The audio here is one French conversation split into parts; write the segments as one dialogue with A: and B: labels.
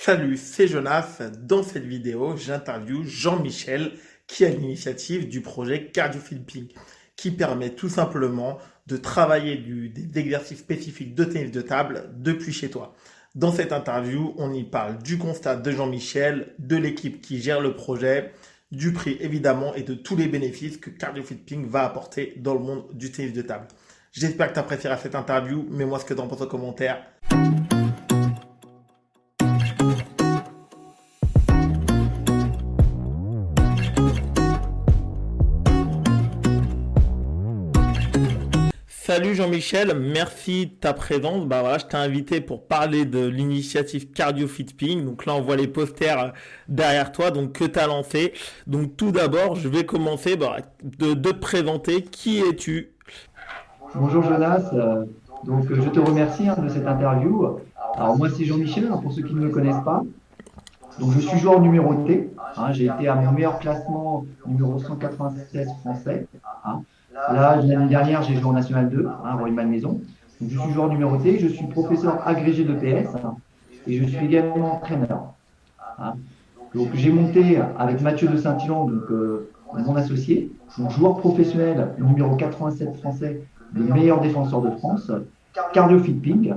A: Salut, c'est Jonas. Dans cette vidéo, j'interviewe Jean-Michel qui a l'initiative du projet Cardio Flipping qui permet tout simplement de travailler des exercices spécifiques de tennis de table depuis chez toi. Dans cette interview, on y parle du constat de Jean-Michel, de l'équipe qui gère le projet, du prix évidemment et de tous les bénéfices que Cardio Flipping va apporter dans le monde du tennis de table. J'espère que tu apprécieras cette interview. Mets-moi ce que tu en penses en commentaire. Salut Jean-Michel, merci de ta présence. Bah voilà, je t'ai invité pour parler de l'initiative Cardio Fit Ping. Donc là, on voit les posters derrière toi, donc que tu as lancé. Donc tout d'abord, je vais commencer de te présenter. Qui es-tu?
B: Bonjour Jonas. Je te remercie de cette interview. Alors moi c'est Jean-Michel, pour ceux qui ne me connaissent pas. Donc je suis joueur numéroté. J'ai été à mon meilleur classement numéro 196 français. hein. Là l'année dernière j'ai joué en National 2, Roy Malmaison. Donc je suis joueur numéroté, je suis professeur agrégé de PS et je suis également entraîneur. hein. Donc j'ai monté avec Mathieu de Saint-Hilaire, mon associé, donc joueur professionnel numéro 87 français, le meilleur défenseur de France, Cardio Flipping.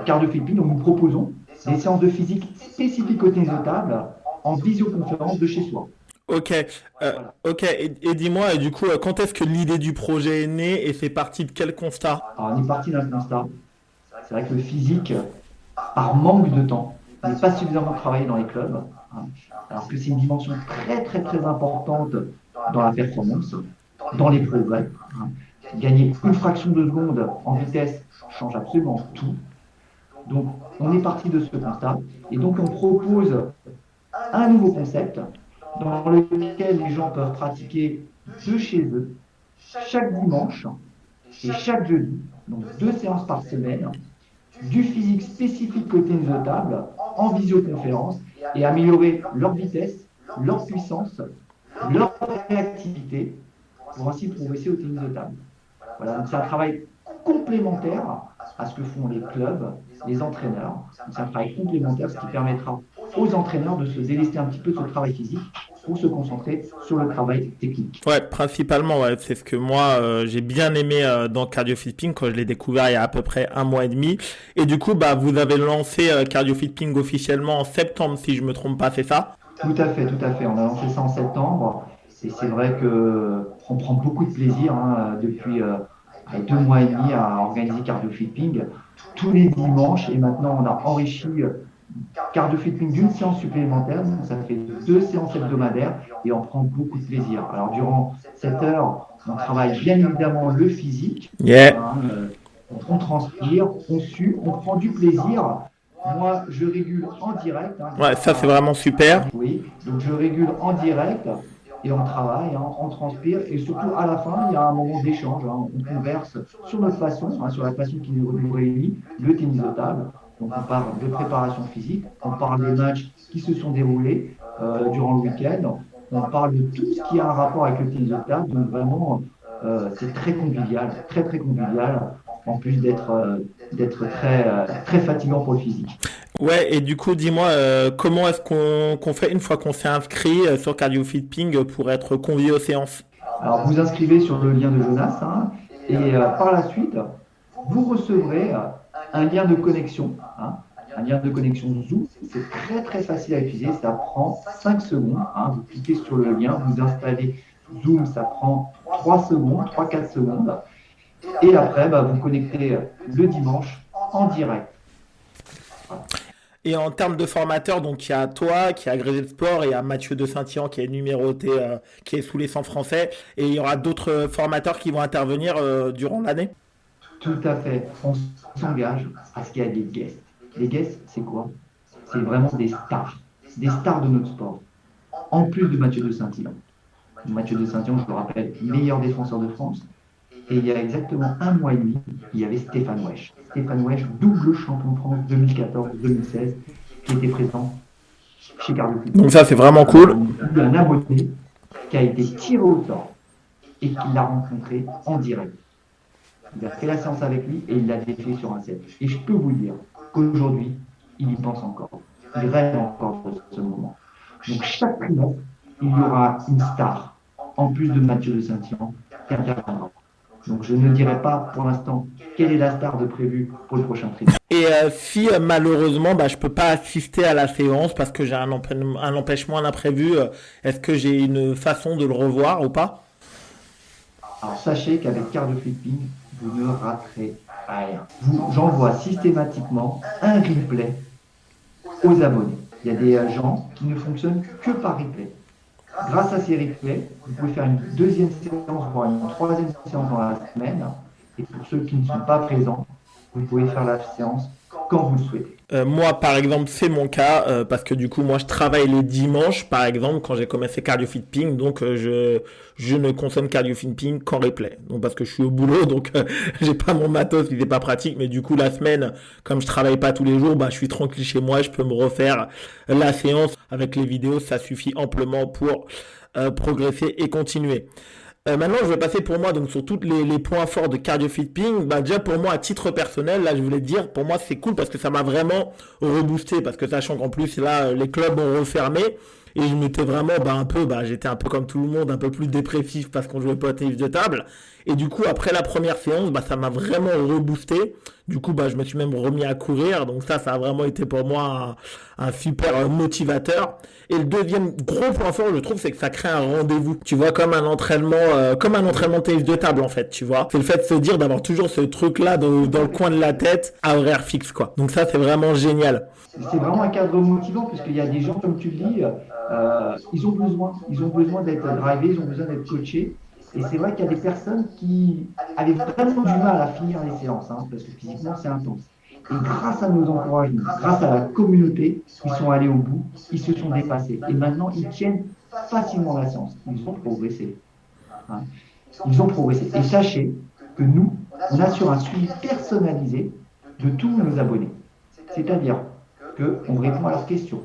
B: Cardio Flipping, donc nous proposons des séances de physique spécifiques au tennis de table en visioconférence de chez soi.
A: Ok,
B: Voilà.
A: ok. Et dis-moi, du coup, quand est-ce que l'idée du projet est née et c'est parti de quel constat?
B: Alors on est parti d'un constat. C'est vrai que le physique, par manque de temps, n'est pas suffisamment travaillé dans les clubs, hein, alors que c'est une dimension très très très importante dans la performance, dans les progrès. hein. Gagner une fraction de seconde en vitesse change absolument tout. Donc, on est parti de ce constat et donc on propose un nouveau concept dans lequel les gens peuvent pratiquer de chez eux chaque dimanche et chaque jeudi, donc 2 séances par semaine, du physique spécifique au tennis de table en visioconférence et améliorer leur vitesse, leur puissance, leur réactivité pour ainsi progresser au tennis de table. Voilà, donc c'est un travail complémentaire à ce que font les clubs, les entraîneurs. Donc c'est un travail complémentaire, ce qui permettra aux entraîneurs de se délester un petit peu de ce travail physique pour se concentrer sur le travail technique.
A: Ouais, principalement, ouais, c'est ce que moi j'ai bien aimé dans Cardio Flipping quand je l'ai découvert il y a à peu près un mois et demi. Et du coup, bah, vous avez lancé Cardio Flipping officiellement en septembre, si je me trompe pas, c'est ça?
B: Tout à fait, tout à fait. On a lancé ça en septembre et c'est vrai qu'on prend beaucoup de plaisir depuis 2 mois et demi à organiser Cardio Flipping tous les dimanches et maintenant on a enrichi Cardio Flipping d'une séance supplémentaire, donc ça fait 2 séances hebdomadaires et on prend beaucoup de plaisir. Alors durant cette heure, on travaille bien évidemment le physique,
A: Yeah.
B: on transpire, on sue, on prend du plaisir. Moi, je régule en direct,
A: Ouais,
B: grâce
A: ça c'est
B: à
A: vraiment super.
B: oui, donc je régule en direct et on travaille, on transpire et surtout à la fin, il y a un moment d'échange. On converse sur notre passion, sur la passion qui nous réunit, le tennis de table. Donc on parle de préparation physique, on parle des matchs qui se sont déroulés durant le week-end, on parle de tout ce qui a un rapport avec le tennis de table. Donc vraiment, c'est très convivial, très très convivial, en plus d'être très, très fatigant pour le physique.
A: Ouais, et du coup, dis-moi, comment est-ce qu'on fait une fois qu'on s'est inscrit sur Cardio Flipping pour être convié aux séances?
B: Alors, vous inscrivez sur le lien de Jonas et par la suite, vous recevrez un lien de connexion, un lien de connexion Zoom. C'est très très facile à utiliser, ça prend 5 secondes. Vous cliquez sur le lien, vous installez Zoom, ça prend 3 secondes, 3-4 secondes. Et après, vous connectez le dimanche en direct. Voilà.
A: Et en termes de formateurs, donc il y a toi qui est agrégé de sport et il y a Mathieu de Saint-Yan qui est numéroté, qui est sous les 100 français. Et il y aura d'autres formateurs qui vont intervenir durant l'année.
B: Tout à fait. On s'engage à ce qu'il y ait des guests. Les guests, c'est quoi? C'est vraiment des stars de notre sport. En plus de Mathieu de Saint-Hilaire. Mathieu de Saint-Hilaire, je le rappelle, meilleur défenseur de France. Et il y a exactement un mois et demi, il y avait Stéphane Wesch. Stéphane Wesch, double champion de France 2014-2016, qui était présent chez Cardio
A: Donc
B: Flipping.
A: ça, c'est vraiment
B: On a
A: cool.
B: eu un abonné qui a été tiré au sort et qui l'a rencontré en direct. Il a fait la séance avec lui et il l'a défait sur un set. Et je peux vous dire qu'aujourd'hui, il y pense encore. ils rêvent encore de ce moment. Donc chaque trimestre, il y aura une star, en plus de Mathieu de Saint-Yan, qui interviendra. Donc je ne dirai pas pour l'instant quelle est la star de prévue pour le prochain trimestre.
A: Et si malheureusement je peux pas assister à la séance parce que j'ai un empêchement, un imprévu, est-ce que j'ai une façon de le revoir ou pas?
B: Alors sachez qu'avec Cardio Flipping, vous ne raterez rien. J'envoie systématiquement un replay aux abonnés. Il y a des gens qui ne fonctionnent que par replay. Grâce à ces replays, vous pouvez faire une deuxième séance, voire une troisième séance dans la semaine. Et pour ceux qui ne sont pas présents, vous pouvez faire la séance quand vous le souhaitez.
A: Moi, par exemple, c'est mon cas parce que du coup, moi, je travaille les dimanches, par exemple, quand j'ai commencé Cardio Fit Ping, donc je ne consomme Cardio Fit Ping qu'en replay. Donc parce que je suis au boulot, donc j'ai pas mon matos, il n'est pas pratique, mais du coup, la semaine, comme je travaille pas tous les jours, je suis tranquille chez moi, je peux me refaire la séance avec les vidéos, ça suffit amplement pour progresser et continuer. Maintenant, je vais passer pour moi donc sur tous les points forts de Cardio Fit Ping. Déjà pour moi, à titre personnel, là, je voulais te dire, pour moi, c'est cool parce que ça m'a vraiment reboosté. Parce que sachant qu'en plus, là, les clubs ont refermé. Et je m'étais vraiment, j'étais un peu comme tout le monde, un peu plus dépressif parce qu'on jouait pas au tennis de table. Et du coup, après la première séance, ça m'a vraiment reboosté. Du coup, je me suis même remis à courir. Donc ça a vraiment été pour moi un super motivateur. Et le deuxième gros point fort, je trouve, c'est que ça crée un rendez-vous. Tu vois, comme un entraînement de tennis de table, en fait, tu vois. C'est le fait de se dire d'avoir toujours ce truc-là dans le coin de la tête à horaire fixe, quoi. Donc ça, c'est vraiment génial.
B: C'est vraiment un cadre motivant parce qu'il y a des gens, comme tu le dis, ils ont besoin d'être drivés, ils ont besoin d'être coachés. Et c'est vrai qu'il y a des personnes qui avaient vraiment du mal à finir les séances, parce que physiquement c'est intense. Et grâce à nos encouragements, grâce à la communauté, ils sont allés au bout, ils se sont dépassés. Et maintenant, ils tiennent facilement la séance. Ils ont progressé. Ils ont progressé. Et sachez que nous, on assure un suivi personnalisé de tous nos abonnés. C'est-à-dire qu'on répond à leurs questions,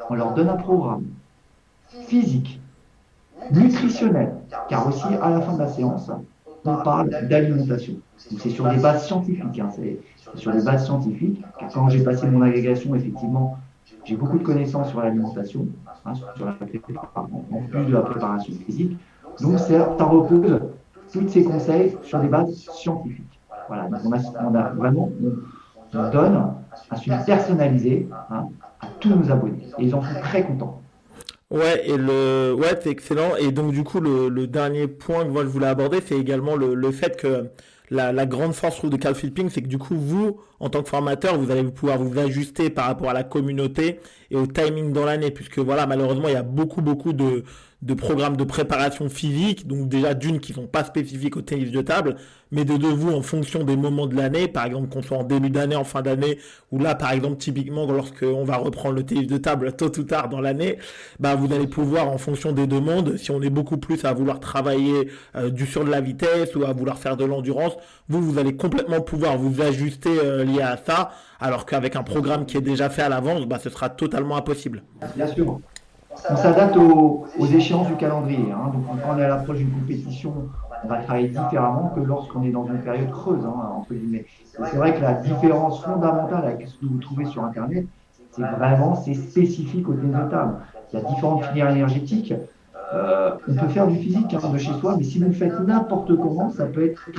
B: on leur donne un programme physique, nutritionnel, car aussi à la fin de la séance, on parle d'alimentation. C'est sur des bases scientifiques. C'est sur des bases scientifiques. Quand j'ai passé mon agrégation, effectivement, j'ai beaucoup de connaissances sur l'alimentation, sur la préparation, en plus de la préparation physique. Donc ça repose tous ces conseils sur des bases scientifiques. Voilà, donc on donne un suivi personnalisé à tous nos abonnés. Et ils en sont très contents.
A: Ouais, c'est excellent. Et donc, du coup, le dernier point que moi je voulais aborder, c'est également le fait que la grande force, je trouve, de Cardio Fit Ping, c'est que du coup, vous, en tant que formateur, vous allez pouvoir vous ajuster par rapport à la communauté et au timing dans l'année, puisque voilà, malheureusement, il y a beaucoup de programmes de préparation physique, donc déjà d'une qui sont pas spécifiques au tennis de table, mais de vous en fonction des moments de l'année, par exemple qu'on soit en début d'année, en fin d'année, ou là par exemple typiquement lorsqu'on va reprendre le tennis de table tôt ou tard dans l'année, vous allez pouvoir en fonction des demandes, si on est beaucoup plus à vouloir travailler sur de la vitesse ou à vouloir faire de l'endurance, vous allez complètement pouvoir vous ajuster lié à ça, alors qu'avec un programme qui est déjà fait à l'avance, ce sera totalement impossible.
B: Bien sûr. On s'adapte aux échéances du calendrier. Donc, quand on est à l'approche d'une compétition, on va travailler différemment que lorsqu'on est dans une période creuse, entre guillemets. Et c'est vrai que la différence fondamentale avec ce que vous trouvez sur Internet, c'est spécifique au tennis de table. Il y a différentes filières énergétiques. On peut faire du physique de chez soi, mais si vous le faites n'importe comment, ça peut être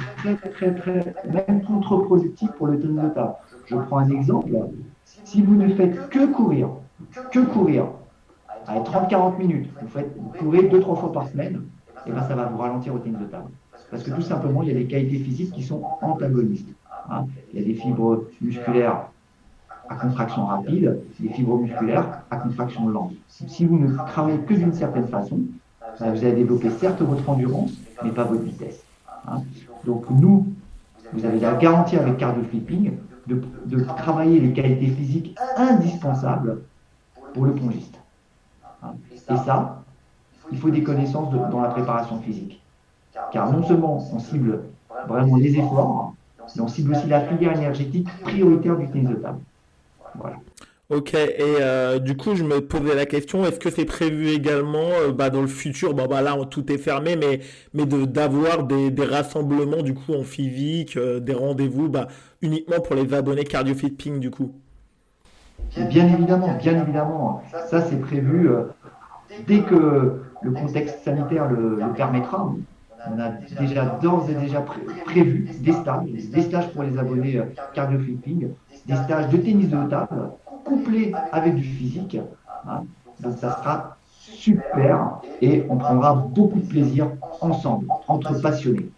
B: très, même contre-productif pour le tennis de table. Je prends un exemple. Si vous ne faites que courir, à 30-40 minutes, vous courez 2-3 fois par semaine, et ça va vous ralentir au tennis de table. Parce que tout simplement, il y a des qualités physiques qui sont antagonistes. Il y a des fibres musculaires à contraction rapide, des fibres musculaires à contraction lente. Si vous ne travaillez que d'une certaine façon, vous allez développer certes votre endurance, mais pas votre vitesse. Donc nous, vous avez la garantie avec Cardio Flipping de travailler les qualités physiques indispensables pour le pongiste. Et ça, il faut des connaissances dans la préparation physique. Car non seulement on cible vraiment les efforts, mais on cible aussi la filière énergétique prioritaire du tennis de table. Voilà.
A: Ok, et du coup, je me posais la question, est-ce que c'est prévu également dans le futur, là, tout est fermé, mais d'avoir des rassemblements, du coup, en physique, des rendez-vous, uniquement pour les abonnés Cardio Fit Ping, du coup?
B: Et bien évidemment, ça c'est prévu dès que le contexte sanitaire le permettra. On a déjà d'ores et déjà prévu des stages pour les abonnés cardio flipping, des stages de tennis de table couplés avec du physique, hein. Donc ça sera super et on prendra beaucoup de plaisir ensemble, entre passionnés.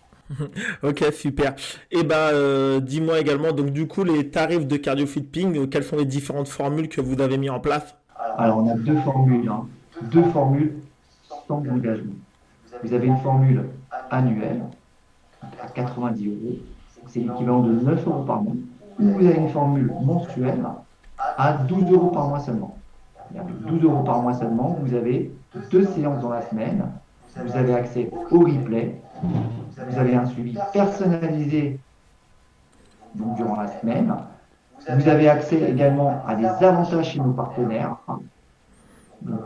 A: Ok, super. Et ben, dis-moi également, donc du coup, les tarifs de Cardio Fit Ping, quelles sont les différentes formules que vous avez mis en place?
B: Alors on a deux formules, hein. Deux formules sans engagement. Vous avez une formule annuelle à 90 euros, c'est l'équivalent de 9 euros par mois, ou vous avez une formule mensuelle à 12 euros par mois seulement. Et avec 12 euros par mois seulement, vous avez deux séances dans la semaine, vous avez accès au replay, vous avez un suivi personnalisé donc, durant la semaine, vous avez accès également à des avantages chez nos partenaires. Donc,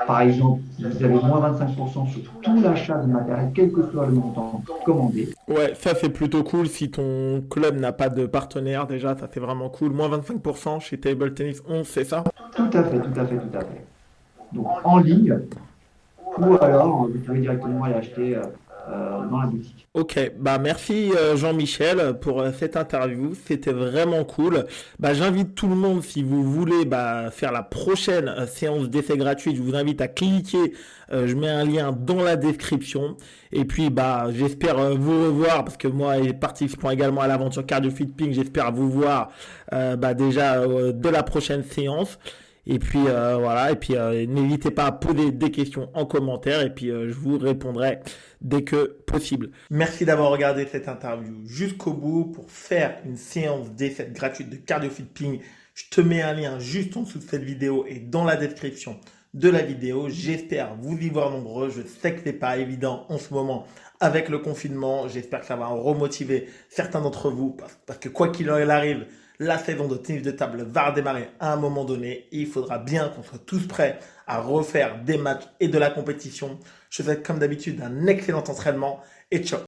B: par exemple, vous avez moins 25% sur tout l'achat de matériel, quel que soit le montant commandé.
A: Ouais, ça c'est plutôt cool. Si ton club n'a pas de partenaire, déjà, ça c'est vraiment cool. Moins 25% chez Table Tennis 11, c'est ça?
B: Tout à fait, tout à fait, tout à fait. Donc, en ligne, ou alors vous pouvez directement aller acheter dans la boutique.
A: Ok, bah merci Jean-Michel pour cette interview, c'était vraiment cool. Bah j'invite tout le monde si vous voulez faire la prochaine séance d'essai gratuite, je vous invite à cliquer, je mets un lien dans la description. Et puis bah j'espère vous revoir parce que moi et participant également à l'aventure Cardio Fit Ping, j'espère vous voir déjà de la prochaine séance. Et puis voilà, et puis n'hésitez pas à poser des questions en commentaire et puis je vous répondrai dès que possible. Merci d'avoir regardé cette interview jusqu'au bout. Pour faire une séance d'essai gratuite de Cardio Fit Ping, je te mets un lien juste en dessous de cette vidéo et dans la description de la vidéo. J'espère vous y voir nombreux. Je sais que c'est pas évident en ce moment avec le confinement. J'espère que ça va en remotiver certains d'entre vous parce que quoi qu'il en arrive, la saison de tennis de table va redémarrer à un moment donné et il faudra bien qu'on soit tous prêts à refaire des matchs et de la compétition. Je vous souhaite comme d'habitude un excellent entraînement et ciao.